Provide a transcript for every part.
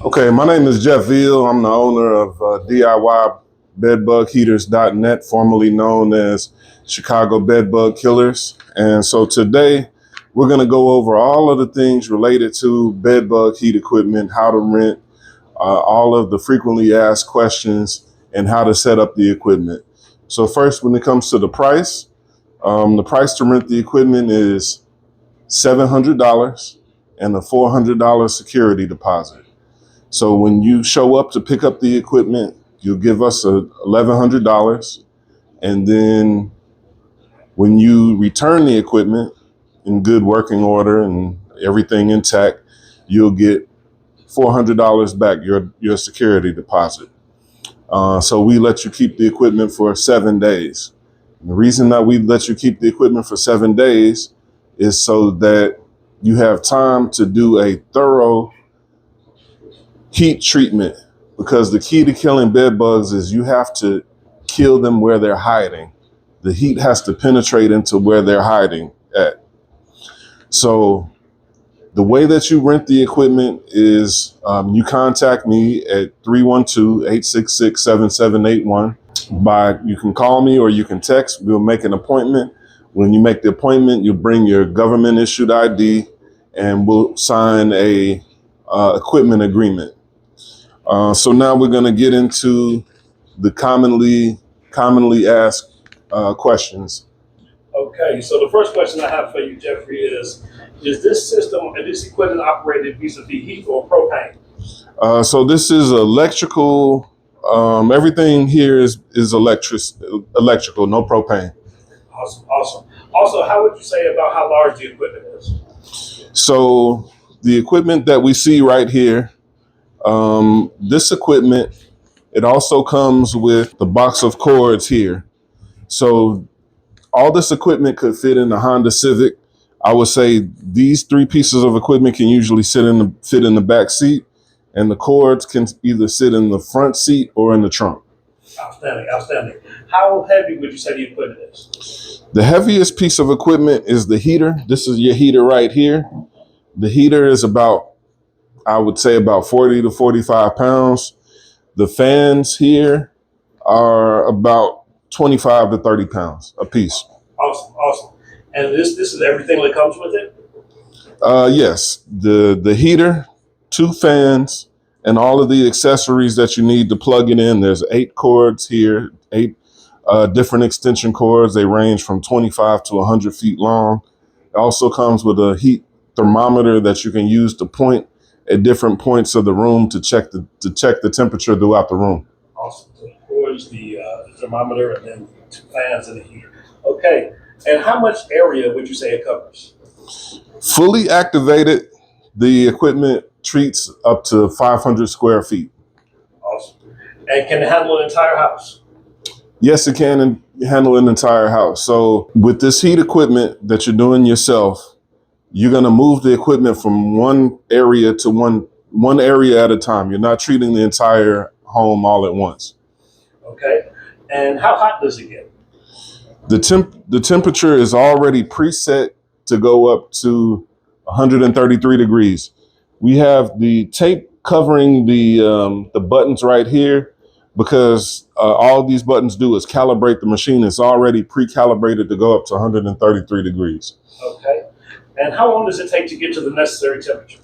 Okay, my name is Jeff Veal. I'm the owner of DIY formerly known as Chicago Bedbug Killers. And so today we're going to go over all of the things related to bedbug heat equipment, how to rent, all of the frequently asked questions, and how to set up the equipment. So first, when it comes to the price to rent the equipment is $700 and a $400 security deposit. So when you show up to pick up the equipment, you'll give us $1,100. And then when you return the equipment in good working order and everything intact, you'll get $400 back, your security deposit. So we let you keep the equipment for 7 days. And the reason that we let you keep the equipment for 7 days is so that you have time to do a thorough heat treatment, because the key to killing bed bugs is you have to kill them where they're hiding. The heat has to penetrate into where they're hiding at. So the way that you rent the equipment is you contact me at 312-866-7781. You can call me or you can text. We'll make an appointment. When you make the appointment, you bring your government issued ID and we'll sign a equipment agreement. So now we're going to get into the commonly asked questions. Okay, so the first question I have for you, Jeffrey, is this system and this equipment operated vis-a-vis heat or propane? So this is electrical. Everything here is electrical, no propane. Awesome, awesome. Also, how would you say about how large the equipment is? So the equipment that we see right here, this equipment, it also comes with the box of cords here. So all this equipment could fit in the Honda Civic. I would say these three pieces of equipment can usually fit in the back seat, and the cords can either sit in the front seat or in the trunk. Outstanding, outstanding. How heavy would you say the equipment is? The heaviest piece of equipment is the heater. This is your heater right here. The heater is I would say about 40 to 45 pounds. The fans here are about 25 to 30 pounds a piece. Awesome, awesome. And this is everything that comes with it? Yes, the heater, 2 fans, and all of the accessories that you need to plug it in. There's 8 cords here, 8 different extension cords. They range from 25 to 100 feet long. It also comes with a heat thermometer that you can use to point at different points of the room to check the temperature throughout the room. Awesome. So of course the thermometer and then 2 fans and the heater. Okay. And how much area would you say it covers? Fully activated, the equipment treats up to 500 square feet. Awesome. And can it handle an entire house? Yes, it can handle an entire house. So with this heat equipment that you're doing yourself, you're going to move the equipment from one area to one area at a time. You're not treating the entire home all at once. Okay. And how hot does it get? The temperature is already preset to go up to 133 degrees. We have the tape covering the buttons right here because all these buttons do is calibrate the machine. It's already pre-calibrated to go up to 133 degrees. Okay. And how long does it take to get to the necessary temperature?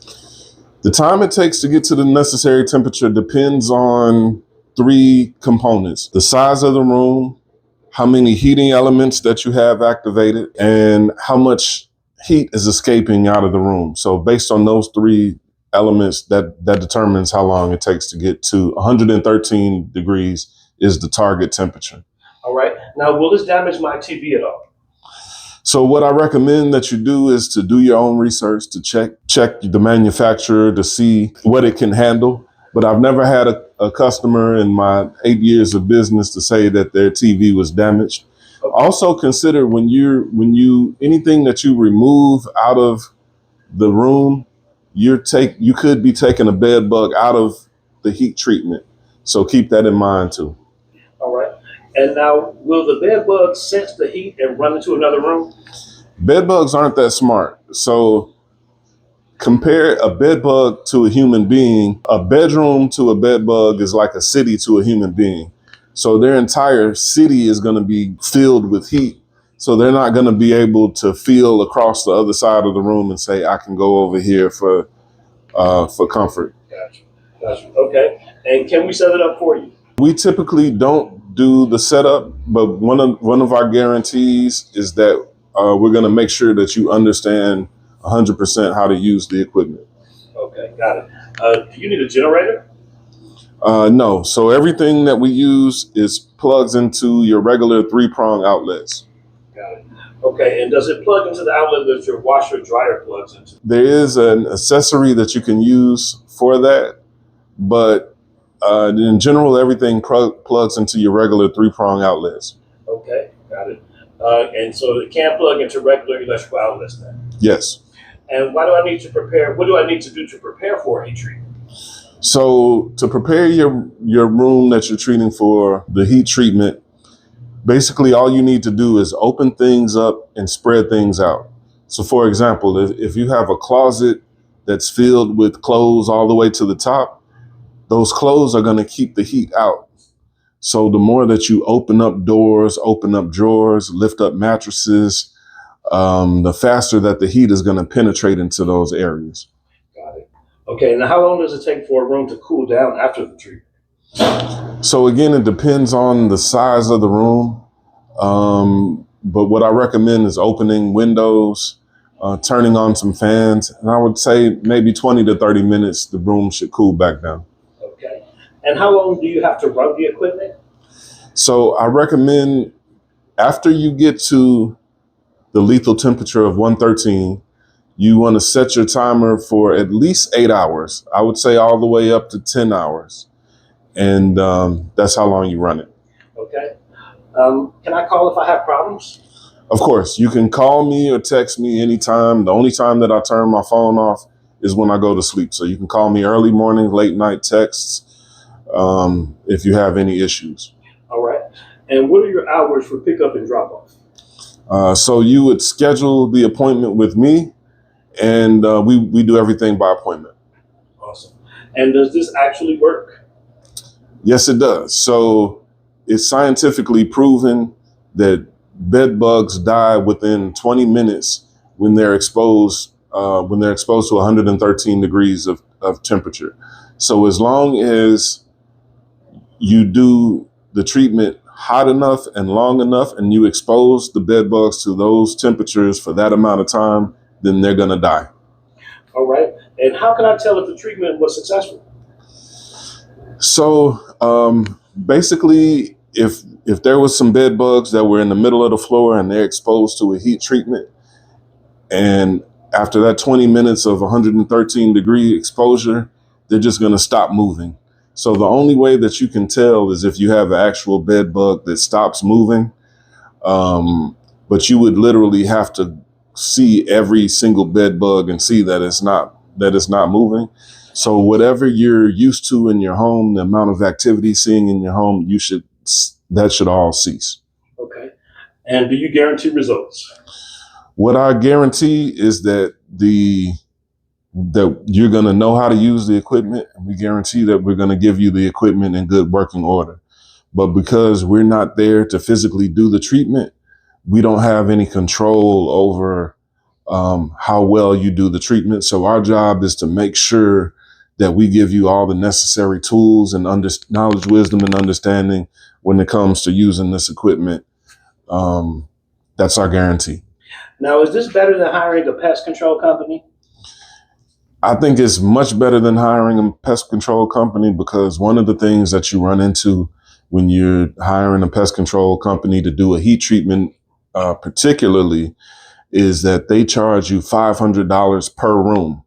The time it takes to get to the necessary temperature depends on 3 components: the size of the room, how many heating elements that you have activated, and how much heat is escaping out of the room. So based on those 3 elements, that determines how long it takes to get to 113 degrees is the target temperature. All right. Now, will this damage my TV at all? So what I recommend that you do is to do your own research, to check the manufacturer to see what it can handle. But I've never had a customer in my 8 years of business to say that their TV was damaged. Okay. Also consider when you anything that you remove out of the room, you could be taking a bed bug out of the heat treatment. So keep that in mind too. All right. And now, will the bed bug sense the heat and run into another room? Bed bugs aren't that smart. So Compare a bed bug to a human being. A bedroom to a bed bug is like a city to a human being. So their entire city is going to be filled with heat. So they're not going to be able to feel across the other side of the room and say, I can go over here for comfort. Gotcha. Gotcha. Okay. And can we set it up for you? We typically don't do the setup, but one of our guarantees is that we're going to make sure that you understand 100% how to use the equipment. Okay, got it. Do you need a generator? No. So everything that we use is plugs into your regular 3-prong outlets. Got it. Okay, and does it plug into the outlet that your washer dryer plugs into? There is an accessory that you can use for that, but in general, everything plugs into your regular 3-prong outlets. Okay, got it. And so it can plug into regular electrical outlets then. Yes. And why do I need to prepare? What do I need to do to prepare for a heat treatment? So to prepare your room that you're treating for the heat treatment, basically all you need to do is open things up and spread things out. So for example, if you have a closet that's filled with clothes all the way to the top, those clothes are going to keep the heat out. So the more that you open up doors, open up drawers, lift up mattresses, the faster that the heat is going to penetrate into those areas. Got it. Okay, now how long does it take for a room to cool down after the treatment? So again, it depends on the size of the room. But what I recommend is opening windows, turning on some fans, and I would say maybe 20 to 30 minutes, the room should cool back down. Okay. And how long do you have to run the equipment? So I recommend after you get to the lethal temperature of 113, you want to set your timer for at least 8 hours. I would say all the way up to 10 hours. And that's how long you run it. Okay. Can I call if I have problems? Of course, you can call me or text me anytime. The only time that I turn my phone off is when I go to sleep. So you can call me early morning, late night texts if you have any issues. All right. And what are your hours for pickup and drop off? So you would schedule the appointment with me, and we do everything by appointment. Awesome. And does this actually work? Yes, it does. So it's scientifically proven that bed bugs die within 20 minutes when they're exposed to 113 degrees of temperature. So as long as you do the treatment hot enough and long enough and you expose the bed bugs to those temperatures for that amount of time, then they're going to die. All right. And how can I tell if the treatment was successful? So basically, if there was some bed bugs that were in the middle of the floor and they're exposed to a heat treatment, and after that 20 minutes of 113 degree exposure, they're just going to stop moving. So the only way that you can tell is if you have an actual bed bug that stops moving. But you would literally have to see every single bed bug and see that it's not moving. So whatever you're used to in your home, the amount of activity seeing in your home, that should all cease. Okay. And do you guarantee results? What I guarantee is that you're going to know how to use the equipment, and we guarantee that we're going to give you the equipment in good working order. But because we're not there to physically do the treatment, we don't have any control over how well you do the treatment. So our job is to make sure that we give you all the necessary tools and knowledge, wisdom, and understanding when it comes to using this equipment. That's our guarantee. Now, is this better than hiring a pest control company? I think it's much better than hiring a pest control company, because one of the things that you run into when you're hiring a pest control company to do a heat treatment, particularly, is that they charge you $500 per room.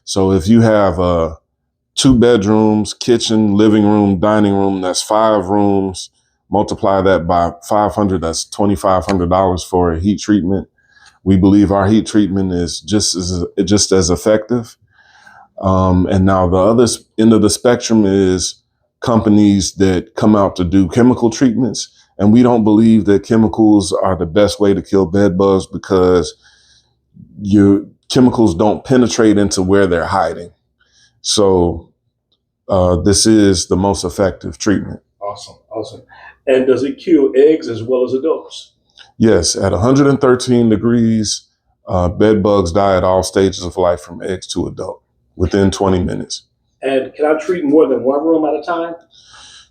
So if you have 2 bedrooms, kitchen, living room, dining room, that's 5 rooms. Multiply that by 500, that's $2,500 for a heat treatment. We believe our heat treatment is just as effective. And now the other end of the spectrum is companies that come out to do chemical treatments. And we don't believe that chemicals are the best way to kill bed bugs, because chemicals don't penetrate into where they're hiding. So this is the most effective treatment. Awesome, awesome. And does it kill eggs as well as adults? Yes, at 113 degrees, bed bugs die at all stages of life from eggs to adult within 20 minutes. And can I treat more than one room at a time?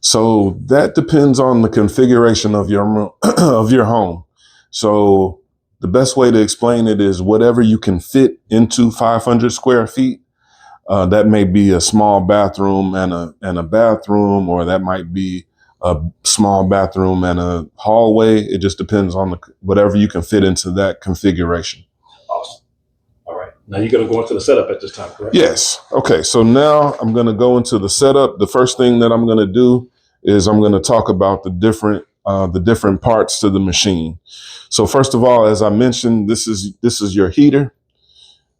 So that depends on the configuration of your room, of your home. So the best way to explain it is whatever you can fit into 500 square feet. That may be a small bathroom and a bathroom, or that might be a small bathroom and a hallway. It just depends on whatever you can fit into that configuration. Awesome. All right. Now you're going to go into the setup at this time, correct? Yes. Okay. So now I'm going to go into the setup. The first thing that I'm going to do is I'm going to talk about the different parts to the machine. So first of all, as I mentioned, this is your heater.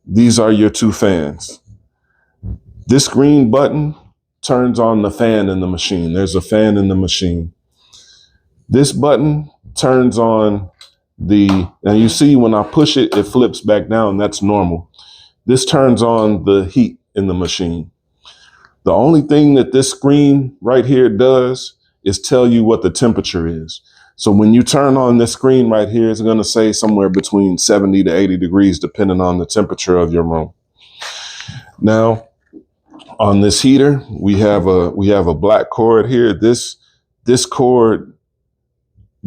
These are your two fans. This green button turns on the fan in the machine. There's a fan in the machine. This button turns on now you see when I push it, it flips back down. That's normal. This turns on the heat in the machine. The only thing that this screen right here does is tell you what the temperature is. So when you turn on this screen right here, it's going to say somewhere between 70 to 80 degrees, depending on the temperature of your room. Now, on this heater, we have a black cord here. This cord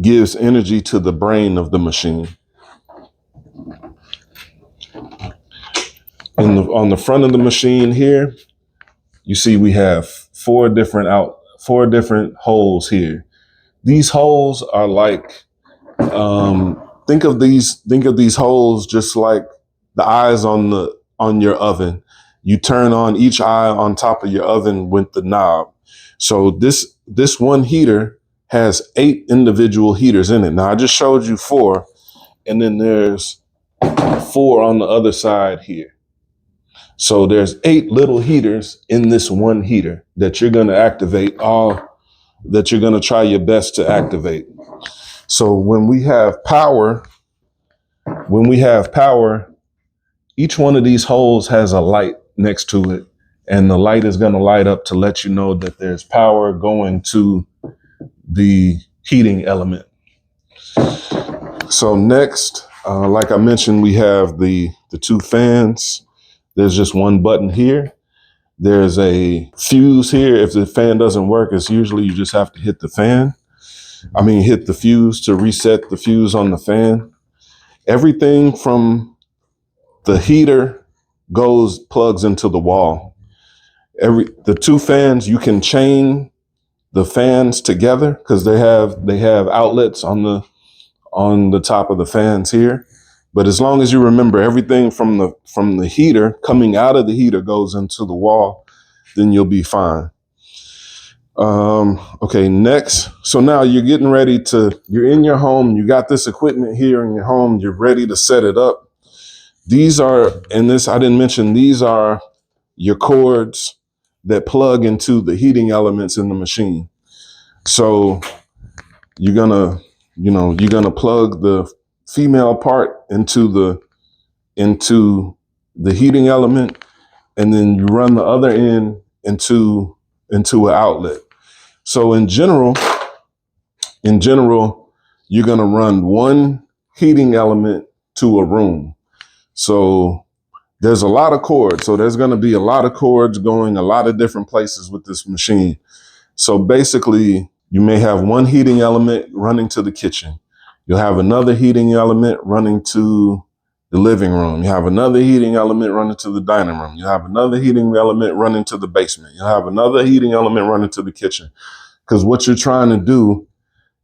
gives energy to the brain of the machine. On the front of the machine here, you see we have four different holes here. These holes are like, think of these holes just like the eyes on your oven. You turn on each eye on top of your oven with the knob. So this one heater has 8 individual heaters in it. Now I just showed you 4, and then there's 4 on the other side here. So there's 8 little heaters in this one heater that you're going to activate, that you're going to try your best to activate. So when we have power, each one of these holes has a light next to it, and the light is going to light up to let you know that there's power going to the heating element. So next, like I mentioned, we have the 2 fans. There's just one button here. There's a fuse here. If the fan doesn't work, it's usually you just have to hit the fuse to reset the fuse on the fan. Everything from the heater plugs into the wall. The 2 fans, you can chain the fans together because they have outlets on the top of the fans here. But as long as you remember everything from the heater coming out of the heater goes into the wall, then you'll be fine. Okay, next. So now you're you're in your home, you got this equipment here in your home, you're ready to set it up. I didn't mention, these are your cords that plug into the heating elements in the machine. So you're gonna plug the female part into the heating element, and then you run the other end into an outlet. So in general, you're gonna run one heating element to a room. So there's a lot of cords. So there's gonna be a lot of cords going a lot of different places with this machine. So basically, you may have one heating element running to the kitchen. You'll have another heating element running to the living room. You have another heating element running to the dining room. You have another heating element running to the basement. You have another heating element running to the kitchen. Because what you're trying to do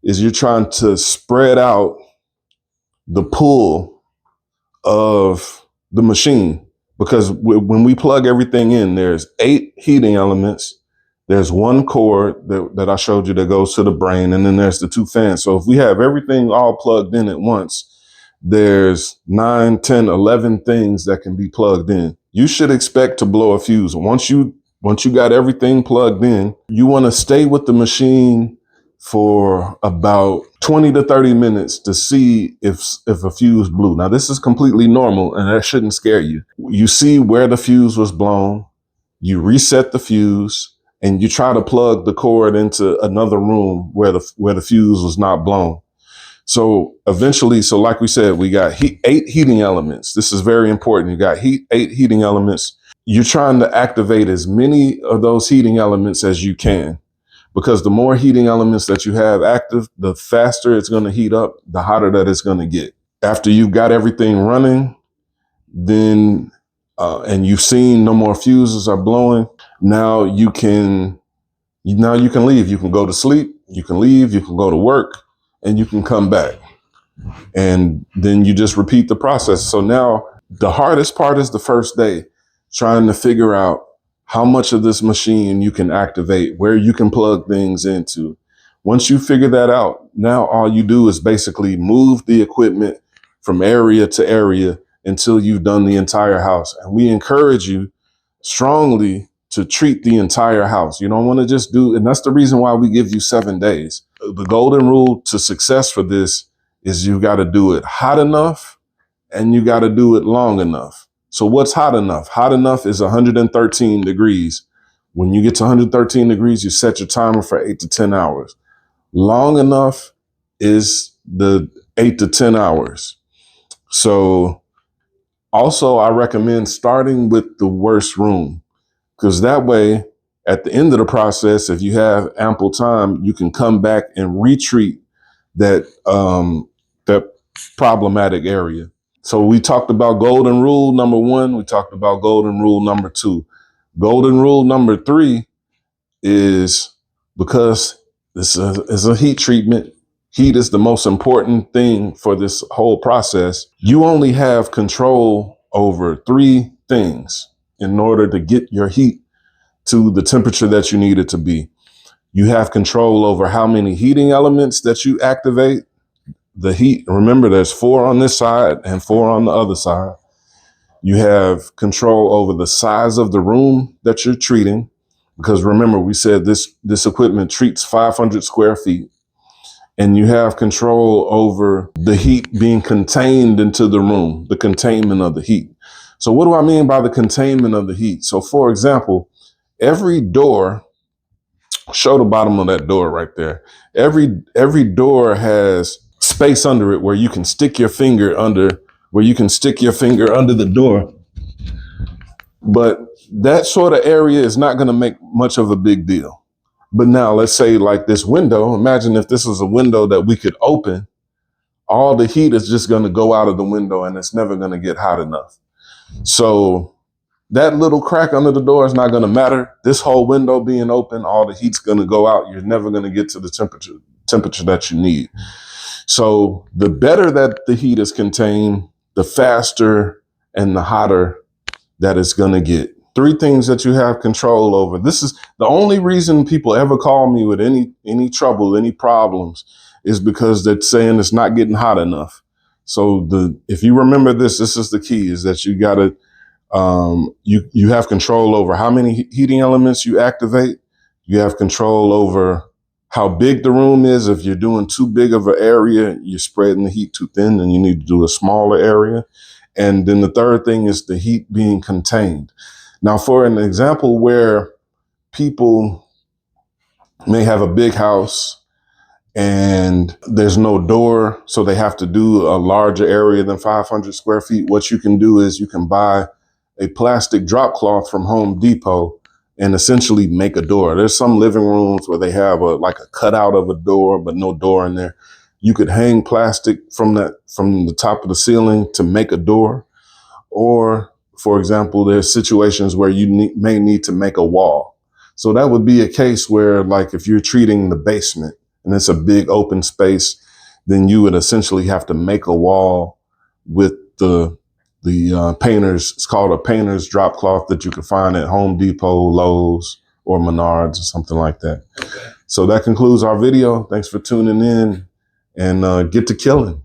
is you're trying to spread out the pull of the machine. Because when we plug everything in, there's 8 heating elements. There's one cord that I showed you that goes to the brain, and then there's the 2 fans. So if we have everything all plugged in at once, there's 9, 10, 11 things that can be plugged in. You should expect to blow a fuse. Once you got everything plugged in, you want to stay with the machine for about 20 to 30 minutes to see if a fuse blew. Now, this is completely normal and that shouldn't scare you. You see where the fuse was blown, you reset the fuse, and you try to plug the cord into another room where the fuse was not blown. So eventually, so like we said, we got 8 heating elements. This is very important. You got 8 heating elements. You're trying to activate as many of those heating elements as you can, because the more heating elements that you have active, the faster it's going to heat up, the hotter that it's going to get. After you've got everything running, then and you've seen no more fuses are blowing, now you can leave. You can go to sleep, you can leave, you can go to work, and you can come back. And then you just repeat the process. So now the hardest part is the first day, trying to figure out how much of this machine you can activate, where you can plug things into. Once you figure that out, now all you do is basically move the equipment from area to area until you've done the entire house. And we encourage you strongly to treat the entire house. You don't want to just do, and that's the reason why we give you 7 days. The golden rule to success for this is you got to do it hot enough and you got to do it long enough. So what's hot enough? Hot enough is 113 degrees. When you get to 113 degrees, you set your timer for 8 to 10 hours. Long enough is the 8 to 10 hours. So also, I recommend starting with the worst room, because that way, at the end of the process, if you have ample time, you can come back and retreat that problematic area. So we talked about golden rule number 1. We talked about golden rule number 2. Golden rule number 3 is, because this is a heat treatment, heat is the most important thing for this whole process. You only have control over 3 things in order to get your heat to the temperature that you need it to be. You have control over how many heating elements that you activate. The heat, remember, there's 4 on this side and 4 on the other side. You have control over the size of the room that you're treating, because remember, we said this equipment treats 500 square feet. And you have control over the heat being contained into the room, the containment of the heat. So what do I mean by the containment of the heat? So for example, every door, show the bottom of that door right there. Every door has space under it where you can stick your finger under, the door. But that sort of area is not going to make much of a big deal. But now let's say like this window, imagine if this was a window that we could open, all the heat is just going to go out of the window and it's never going to get hot enough. So that little crack under the door is not going to matter. This whole window being open, all the heat's going to go out. You're never going to get to the temperature that you need. So the better that the heat is contained, the faster and the hotter that it's going to get. 3 things that you have control over. This is the only reason people ever call me with any trouble, any problems, is because they're saying it's not getting hot enough. So if you remember this is the key, is that you got to, you have control over how many heating elements you activate. You have control over how big the room is. If you're doing too big of an area, you're spreading the heat too thin, and you need to do a smaller area. And then the third thing is the heat being contained. Now, for an example where people may have a big house and there's no door, so they have to do a larger area than 500 square feet, what you can do is you can buy a plastic drop cloth from Home Depot and essentially make a door. There's some living rooms where they have a cutout of a door, but no door in there. You could hang plastic from the top of the ceiling to make a door. Or, for example, there's situations where you may need to make a wall. So that would be a case where, like, if you're treating the basement and it's a big open space, then you would essentially have to make a wall with the painter's, it's called a painter's drop cloth that you can find at Home Depot, Lowe's, or Menards or something like that. Okay. So that concludes our video. Thanks for tuning in, and get to killing.